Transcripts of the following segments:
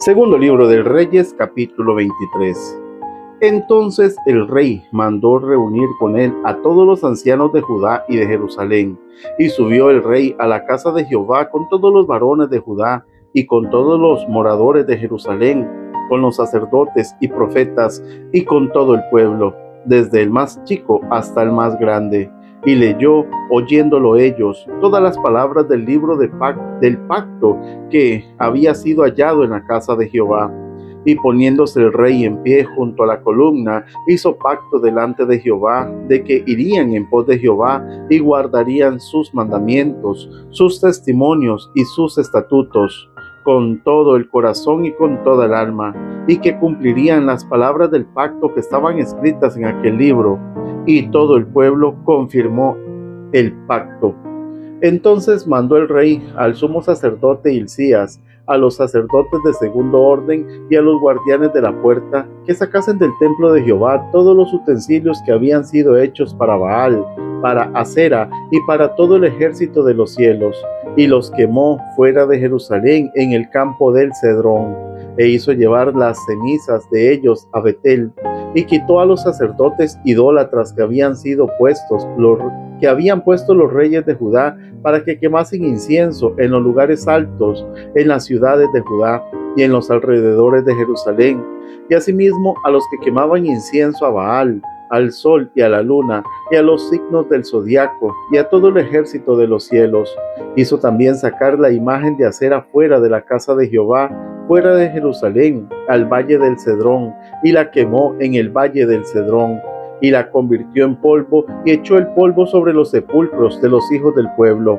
Segundo libro de Reyes, capítulo 23. Entonces el rey mandó reunir con él a todos los ancianos de Judá y de Jerusalén, y subió el rey a la casa de Jehová con todos los varones de Judá y con todos los moradores de Jerusalén, con los sacerdotes y profetas y con todo el pueblo, desde el más chico hasta el más grande. Y leyó, oyéndolo ellos, todas las palabras del libro del pacto que había sido hallado en la casa de Jehová. Y poniéndose el rey en pie junto a la columna, hizo pacto delante de Jehová, de que irían en pos de Jehová y guardarían sus mandamientos, sus testimonios y sus estatutos, con todo el corazón y con toda el alma, y que cumplirían las palabras del pacto que estaban escritas en aquel libro. Y todo el pueblo confirmó el pacto. Entonces mandó el rey al sumo sacerdote Hilcías, a los sacerdotes de segundo orden y a los guardianes de la puerta, que sacasen del templo de Jehová todos los utensilios que habían sido hechos para Baal, para Acera y para todo el ejército de los cielos, y los quemó fuera de Jerusalén en el campo del Cedrón, e hizo llevar las cenizas de ellos a Betel, y quitó a los sacerdotes idólatras que habían puesto los reyes de Judá para que quemasen incienso en los lugares altos, en las ciudades de Judá y en los alrededores de Jerusalén, y asimismo a los que quemaban incienso a Baal, al sol y a la luna, y a los signos del zodiaco, y a todo el ejército de los cielos. Hizo también sacar la imagen de Acera fuera de la casa de Jehová, fuera de Jerusalén, al valle del Cedrón, y la quemó en el valle del Cedrón, y la convirtió en polvo, y echó el polvo sobre los sepulcros de los hijos del pueblo.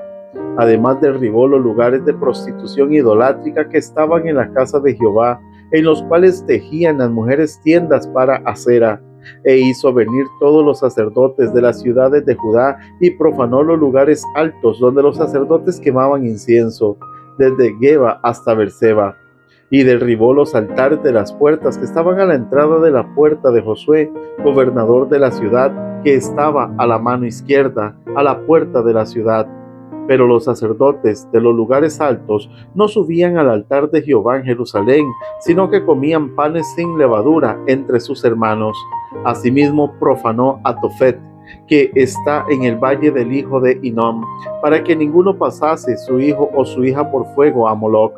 Además derribó los lugares de prostitución idolátrica que estaban en la casa de Jehová, en los cuales tejían las mujeres tiendas para Acera, e hizo venir todos los sacerdotes de las ciudades de Judá, y profanó los lugares altos donde los sacerdotes quemaban incienso, desde Geba hasta Berseba. Y derribó los altares de las puertas que estaban a la entrada de la puerta de Josué, gobernador de la ciudad, que estaba a la mano izquierda, a la puerta de la ciudad. Pero los sacerdotes de los lugares altos no subían al altar de Jehová en Jerusalén, sino que comían panes sin levadura entre sus hermanos. Asimismo profanó a Tofet, que está en el valle del hijo de Hinnom, para que ninguno pasase su hijo o su hija por fuego a Moloc.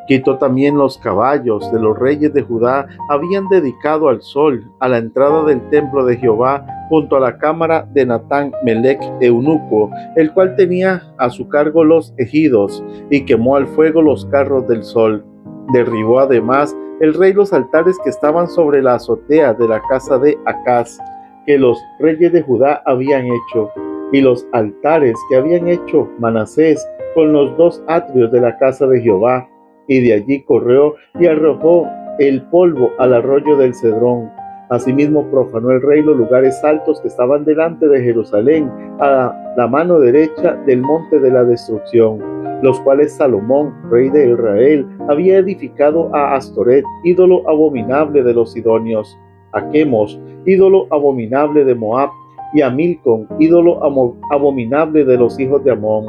Quitó también los caballos de los reyes de Judá habían dedicado al sol, a la entrada del templo de Jehová, junto a la cámara de Natán Melech eunuco, el cual tenía a su cargo los ejidos, y quemó al fuego los carros del sol. Derribó además el rey los altares que estaban sobre la azotea de la casa de Acaz, que los reyes de Judá habían hecho, y los altares que habían hecho Manasés con los dos atrios de la casa de Jehová. Y de allí corrió y arrojó el polvo al arroyo del Cedrón. Asimismo profanó el rey los lugares altos que estaban delante de Jerusalén, a la mano derecha del monte de la destrucción, los cuales Salomón, rey de Israel, había edificado a Astoret, ídolo abominable de los sidonios, a Chemos, ídolo abominable de Moab, y a Milcom, ídolo abominable de los hijos de Amón.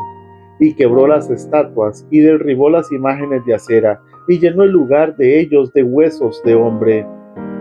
Y quebró las estatuas, y derribó las imágenes de Acera, y llenó el lugar de ellos de huesos de hombre.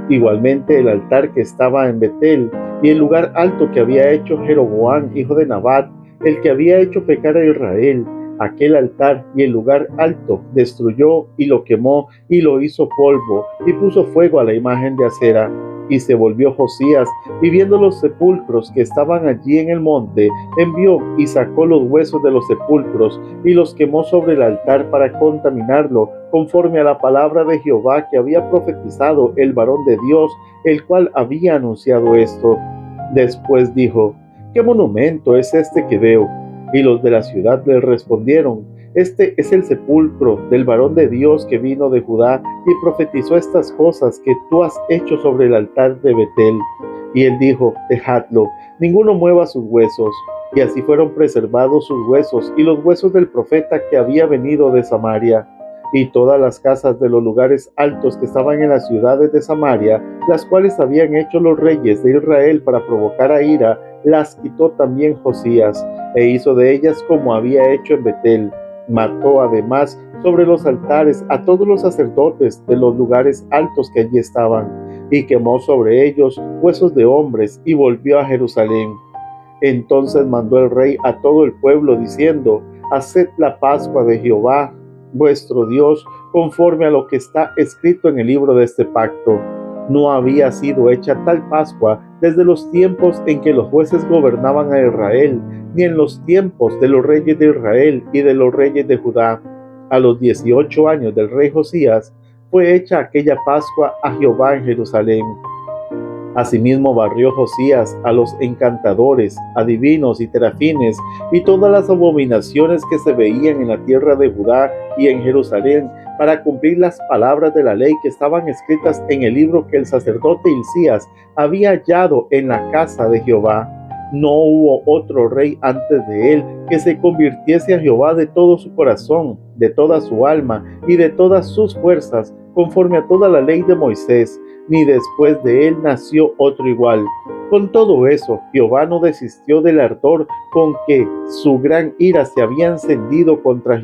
Igualmente el altar que estaba en Betel, y el lugar alto que había hecho Jeroboam, hijo de Nabat, el que había hecho pecar a Israel, aquel altar y el lugar alto destruyó y lo quemó, y lo hizo polvo, y puso fuego a la imagen de Acera. Y se volvió Josías, y viendo los sepulcros que estaban allí en el monte, envió y sacó los huesos de los sepulcros, y los quemó sobre el altar para contaminarlo, conforme a la palabra de Jehová que había profetizado el varón de Dios, el cual había anunciado esto. Después dijo: ¿Qué monumento es este que veo? Y los de la ciudad le respondieron: Este es el sepulcro del varón de Dios que vino de Judá y profetizó estas cosas que tú has hecho sobre el altar de Betel. Y él dijo: Dejadlo, ninguno mueva sus huesos. Y así fueron preservados sus huesos y los huesos del profeta que había venido de Samaria. Y todas las casas de los lugares altos que estaban en las ciudades de Samaria, las cuales habían hecho los reyes de Israel para provocar a ira, las quitó también Josías, e hizo de ellas como había hecho en Betel. Mató además sobre los altares a todos los sacerdotes de los lugares altos que allí estaban, y quemó sobre ellos huesos de hombres, y volvió a Jerusalén. Entonces mandó el rey a todo el pueblo, diciendo: Haced la Pascua de Jehová vuestro Dios, conforme a lo que está escrito en el libro de este pacto. No había sido hecha tal Pascua desde los tiempos en que los jueces gobernaban a Israel, ni en los tiempos de los reyes de Israel y de los reyes de Judá. A los 18 años del rey Josías fue hecha aquella Pascua a Jehová en Jerusalén. Asimismo barrió Josías a los encantadores, adivinos y terafines, y todas las abominaciones que se veían en la tierra de Judá y en Jerusalén, para cumplir las palabras de la ley que estaban escritas en el libro que el sacerdote Hilcías había hallado en la casa de Jehová. No hubo otro rey antes de él que se convirtiese a Jehová de todo su corazón, de toda su alma y de todas sus fuerzas, conforme a toda la ley de Moisés, ni después de él nació otro igual. Con todo eso, Jehová no desistió del ardor con que su gran ira se había encendido contra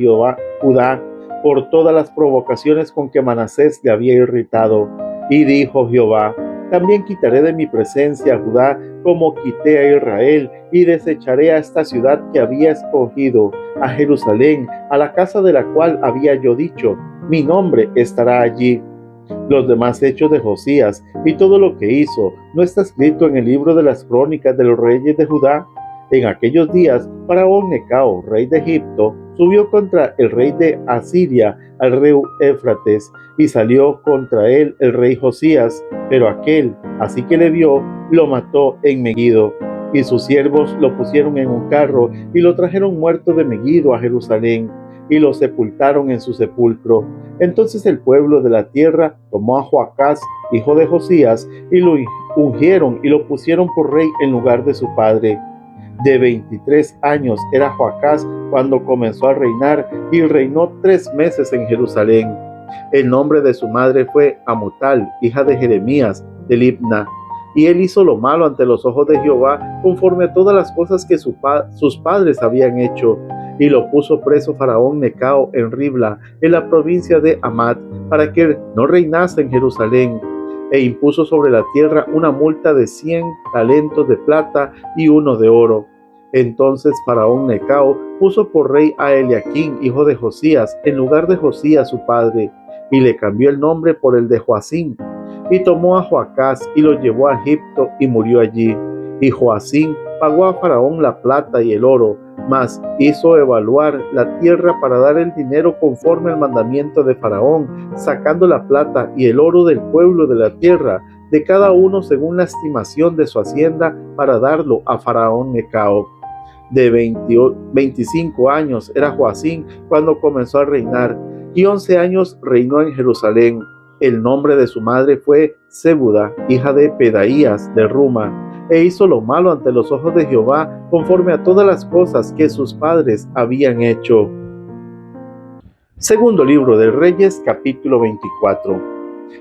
Judá, por todas las provocaciones con que Manasés le había irritado. Y dijo Jehová: también quitaré de mi presencia a Judá, como quité a Israel, y desecharé a esta ciudad que había escogido, a Jerusalén, a la casa de la cual había yo dicho: mi nombre estará allí. Los demás hechos de Josías y todo lo que hizo, ¿no está escrito en el libro de las crónicas de los reyes de Judá? En aquellos días, Faraón Necao, rey de Egipto, subió contra el rey de Asiria, al río Éufrates, y salió contra él el rey Josías, pero aquel, así que le vio, lo mató en Megiddo, y sus siervos lo pusieron en un carro y lo trajeron muerto de Megiddo a Jerusalén, y lo sepultaron en su sepulcro. Entonces el pueblo de la tierra tomó a Joacás, hijo de Josías, y lo ungieron y lo pusieron por rey en lugar de su padre. De 23 años era Joacás cuando comenzó a reinar, y reinó 3 meses en Jerusalén. El nombre de su madre fue Amutal, hija de Jeremías, de Libna. Y él hizo lo malo ante los ojos de Jehová, conforme a todas las cosas que sus padres habían hecho. Y lo puso preso Faraón Necao en Ribla, en la provincia de Hamat, para que no reinase en Jerusalén. E impuso sobre la tierra una multa de 100 talentos de plata y 1 de oro. Entonces Faraón Necao puso por rey a Eliaquín, hijo de Josías, en lugar de Josías su padre, y le cambió el nombre por el de Joacín. Y tomó a Joacás y lo llevó a Egipto y murió allí. Y Joacín pagó a Faraón la plata y el oro, mas hizo evaluar la tierra para dar el dinero conforme al mandamiento de Faraón, sacando la plata y el oro del pueblo de la tierra, de cada uno según la estimación de su hacienda, para darlo a Faraón Necao. De 25 años era Joacín cuando comenzó a reinar, y 11 años reinó en Jerusalén. El nombre de su madre fue Zebuda, hija de Pedaías de Ruma, e hizo lo malo ante los ojos de Jehová, conforme a todas las cosas que sus padres habían hecho. Segundo libro de Reyes, capítulo 24.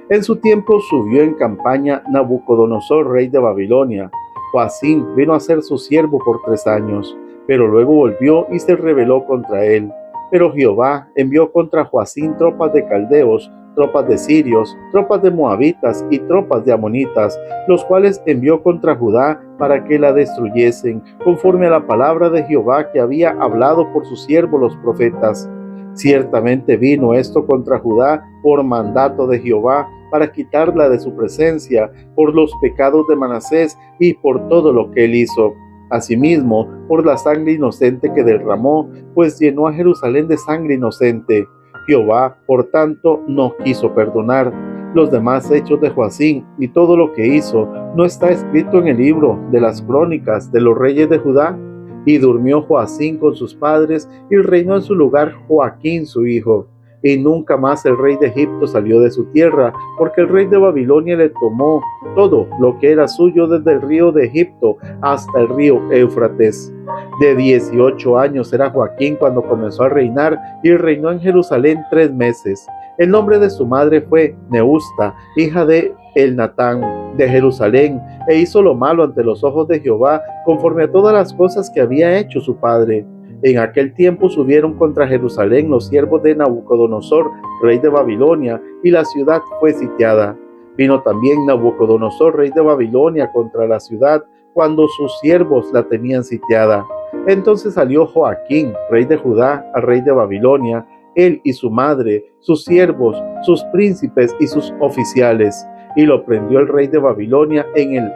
En su tiempo subió en campaña Nabucodonosor, rey de Babilonia. Joacín vino a ser su siervo por 3 años, pero luego volvió y se rebeló contra él. Pero Jehová envió contra Joacín tropas de caldeos, tropas de sirios, tropas de moabitas y tropas de amonitas, los cuales envió contra Judá para que la destruyesen, conforme a la palabra de Jehová que había hablado por sus siervos los profetas. Ciertamente vino esto contra Judá por mandato de Jehová, para quitarla de su presencia, por los pecados de Manasés y por todo lo que él hizo. Asimismo, por la sangre inocente que derramó, pues llenó a Jerusalén de sangre inocente. Jehová, por tanto, no quiso perdonar. Los demás hechos de Joacín y todo lo que hizo, ¿no está escrito en el libro de las crónicas de los reyes de Judá? Y durmió Joacín con sus padres, y reinó en su lugar Joaquín su hijo. Y nunca más el rey de Egipto salió de su tierra, porque el rey de Babilonia le tomó todo lo que era suyo desde el río de Egipto hasta el río Éufrates. De 18 años era Joaquín cuando comenzó a reinar, y reinó en Jerusalén 3 meses. El nombre de su madre fue Neusta, hija de Elnatán, de Jerusalén, e hizo lo malo ante los ojos de Jehová, conforme a todas las cosas que había hecho su padre. En aquel tiempo subieron contra Jerusalén los siervos de Nabucodonosor, rey de Babilonia, y la ciudad fue sitiada. Vino también Nabucodonosor, rey de Babilonia, contra la ciudad, cuando sus siervos la tenían sitiada. Entonces salió Joaquín, rey de Judá, al rey de Babilonia, él y su madre, sus siervos, sus príncipes y sus oficiales, y lo prendió el rey de Babilonia en el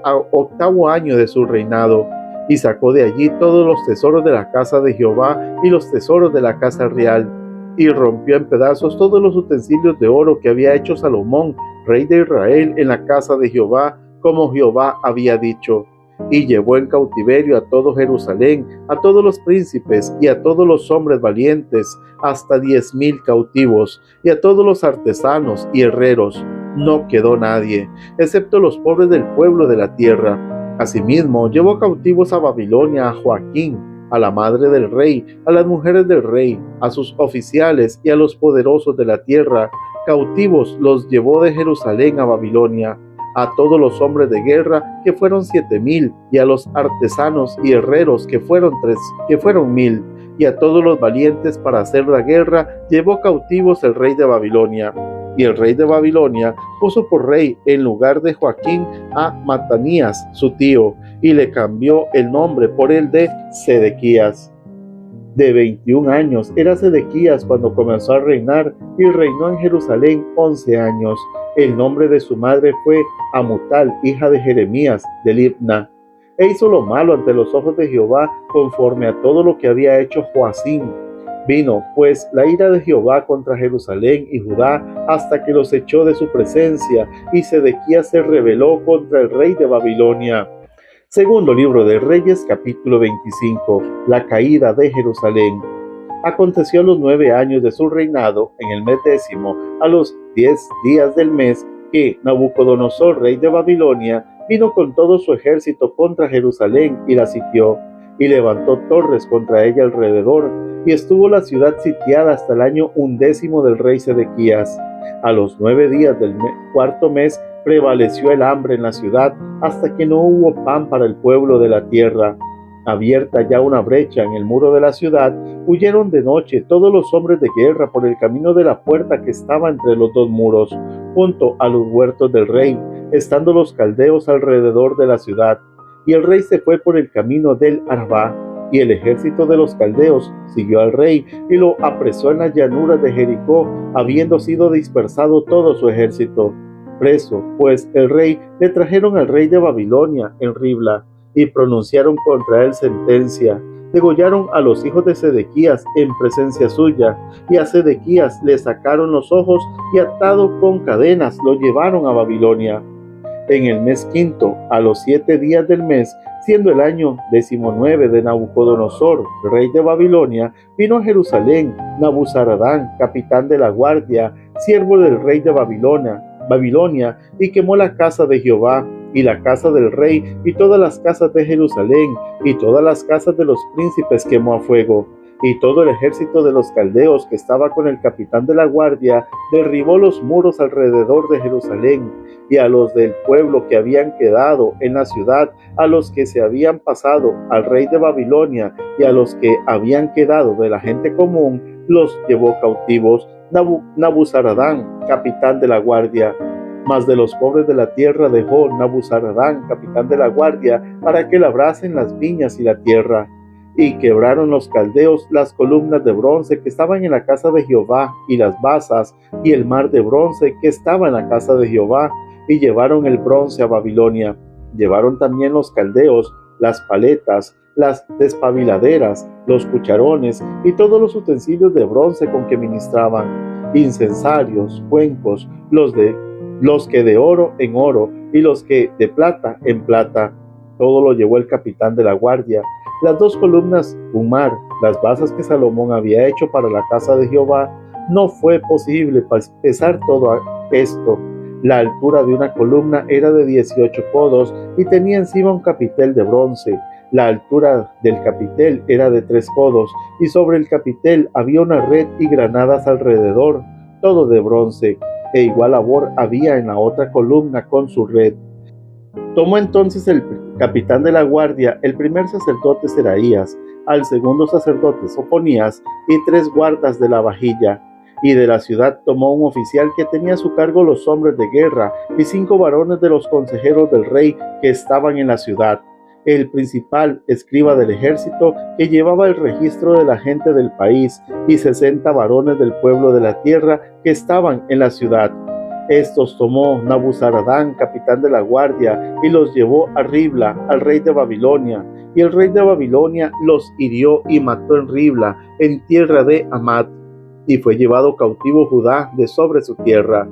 8º año de su reinado, y sacó de allí todos los tesoros de la casa de Jehová y los tesoros de la casa real, y rompió en pedazos todos los utensilios de oro que había hecho Salomón, rey de Israel, en la casa de Jehová, como Jehová había dicho. Y llevó en cautiverio a todo Jerusalén, a todos los príncipes y a todos los hombres valientes, hasta 10,000 cautivos, y a todos los artesanos y herreros. No quedó nadie, excepto los pobres del pueblo de la tierra. Asimismo, llevó cautivos a Babilonia a Joaquín, a la madre del rey, a las mujeres del rey, a sus oficiales y a los poderosos de la tierra. Cautivos los llevó de Jerusalén a Babilonia. A todos los hombres de guerra, que fueron 7,000, y a los artesanos y herreros, que fueron 1,000, y a todos los valientes para hacer la guerra, llevó cautivos el rey de Babilonia. Y el rey de Babilonia puso por rey en lugar de Joaquín a Matanías, su tío, y le cambió el nombre por el de Sedequías. De 21 años era Sedequías cuando comenzó a reinar, y reinó en Jerusalén 11 años. El nombre de su madre fue Amutal, hija de Jeremías, de Libna. E hizo lo malo ante los ojos de Jehová, conforme a todo lo que había hecho Joacim. Vino, pues, la ira de Jehová contra Jerusalén y Judá, hasta que los echó de su presencia, y Sedequías se rebeló contra el rey de Babilonia. Segundo libro de Reyes, capítulo 25. La caída de Jerusalén. Aconteció a los 9 años de su reinado, en el mes 10º, a los 10 días del mes, que Nabucodonosor, rey de Babilonia, vino con todo su ejército contra Jerusalén y la sitió, y levantó torres contra ella alrededor, y estuvo la ciudad sitiada hasta el año 11º del rey Sedequías. A los 9 días del 4º mes prevaleció el hambre en la ciudad, hasta que no hubo pan para el pueblo de la tierra. Abierta ya una brecha en el muro de la ciudad, huyeron de noche todos los hombres de guerra por el camino de la puerta que estaba entre los dos muros, junto a los huertos del rey, estando los caldeos alrededor de la ciudad. Y el rey se fue por el camino del Arabá, y el ejército de los caldeos siguió al rey y lo apresó en las llanuras de Jericó, habiendo sido dispersado todo su ejército. Preso, pues, el rey, le trajeron al rey de Babilonia en Ribla, y pronunciaron contra él sentencia. Degollaron a los hijos de Sedequías en presencia suya, y a Sedequías le sacaron los ojos, y atado con cadenas lo llevaron a Babilonia. En el mes 5, a los 7 días del mes, siendo el año 19 de Nabucodonosor, rey de Babilonia, vino a Jerusalén Nabuzaradán, capitán de la guardia, siervo del rey de Babilonia, y quemó la casa de Jehová, y la casa del rey, y todas las casas de Jerusalén, y todas las casas de los príncipes quemó a fuego. Y todo el ejército de los caldeos que estaba con el capitán de la guardia derribó los muros alrededor de Jerusalén, y a los del pueblo que habían quedado en la ciudad, a los que se habían pasado al rey de Babilonia, y a los que habían quedado de la gente común, los llevó cautivos Nabuzaradán, capitán de la guardia. Mas de los pobres de la tierra dejó Nabuzaradán, capitán de la guardia, para que labrasen las viñas y la tierra. Y quebraron los caldeos las columnas de bronce que estaban en la casa de Jehová, y las basas, y el mar de bronce que estaba en la casa de Jehová, y llevaron el bronce a Babilonia. Llevaron también los caldeos las paletas, las despabiladeras, los cucharones y todos los utensilios de bronce con que ministraban, incensarios, cuencos, los que de oro en oro y los que de plata en plata. Todo lo llevó el capitán de la guardia. Las 2 columnas Umar, las basas que Salomón había hecho para la casa de Jehová, no fue posible pesar todo esto. La altura de una columna era de 18 codos y tenía encima un capitel de bronce. La altura del capitel era de 3 codos y sobre el capitel había una red y granadas alrededor, todo de bronce, e igual labor había en la otra columna con su red. Tomó entonces el capitán de la guardia, el primer sacerdote Seraías, al segundo sacerdote Sofonías y 3 guardas de la vajilla. Y de la ciudad tomó un oficial que tenía a su cargo los hombres de guerra y 5 varones de los consejeros del rey que estaban en la ciudad. El principal escriba del ejército que llevaba el registro de la gente del país y 60 varones del pueblo de la tierra que estaban en la ciudad. Estos tomó Nabuzaradán, capitán de la guardia, y los llevó a Ribla, al rey de Babilonia. Y el rey de Babilonia los hirió y mató en Ribla, en tierra de Hamat. Y fue llevado cautivo Judá de sobre su tierra.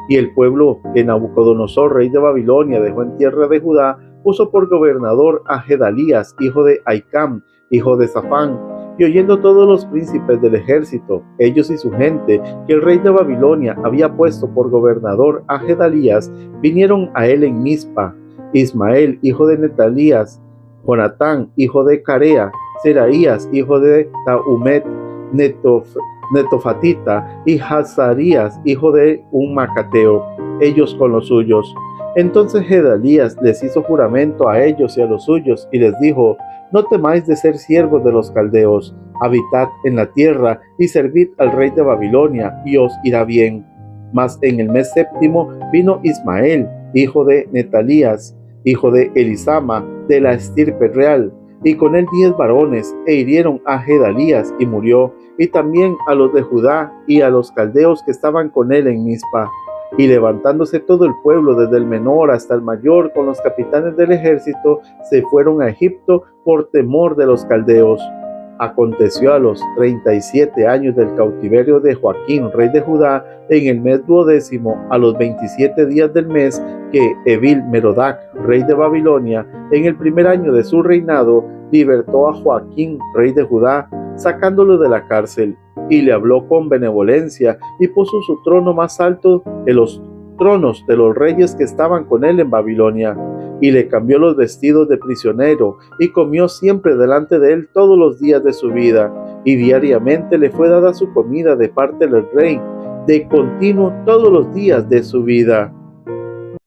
Y el pueblo que Nabucodonosor, rey de Babilonia, dejó en tierra de Judá, puso por gobernador a Gedalías, hijo de Ahicam, hijo de Safán. Y oyendo todos los príncipes del ejército, ellos y su gente, que el rey de Babilonia había puesto por gobernador a Gedalías, vinieron a él en Mizpa. Ismael, hijo de Netalías, Jonatán, hijo de Carea, Seraías, hijo de Tahumet, Netofatita, y Hazarías, hijo de un Macateo, ellos con los suyos. Entonces Gedalías les hizo juramento a ellos y a los suyos, y les dijo: no temáis de ser siervos de los caldeos, habitad en la tierra y servid al rey de Babilonia, y os irá bien. Mas en el mes 7 vino Ismael, hijo de Netalías, hijo de Elisama, de la estirpe real, y con él 10 varones, e hirieron a Gedalías, y murió, y también a los de Judá y a los caldeos que estaban con él en Mizpa. Y levantándose todo el pueblo, desde el menor hasta el mayor, con los capitanes del ejército, se fueron a Egipto por temor de los caldeos. Aconteció a los 37 años del cautiverio de Joaquín, rey de Judá, en el mes 12, a los 27 días del mes, que Evil Merodac, rey de Babilonia, en el primer año de su reinado, libertó a Joaquín, rey de Judá, sacándolo de la cárcel, y le habló con benevolencia, y puso su trono más alto de los tronos de los reyes que estaban con él en Babilonia, y le cambió los vestidos de prisionero, y comió siempre delante de él todos los días de su vida, y diariamente le fue dada su comida de parte del rey, de continuo todos los días de su vida.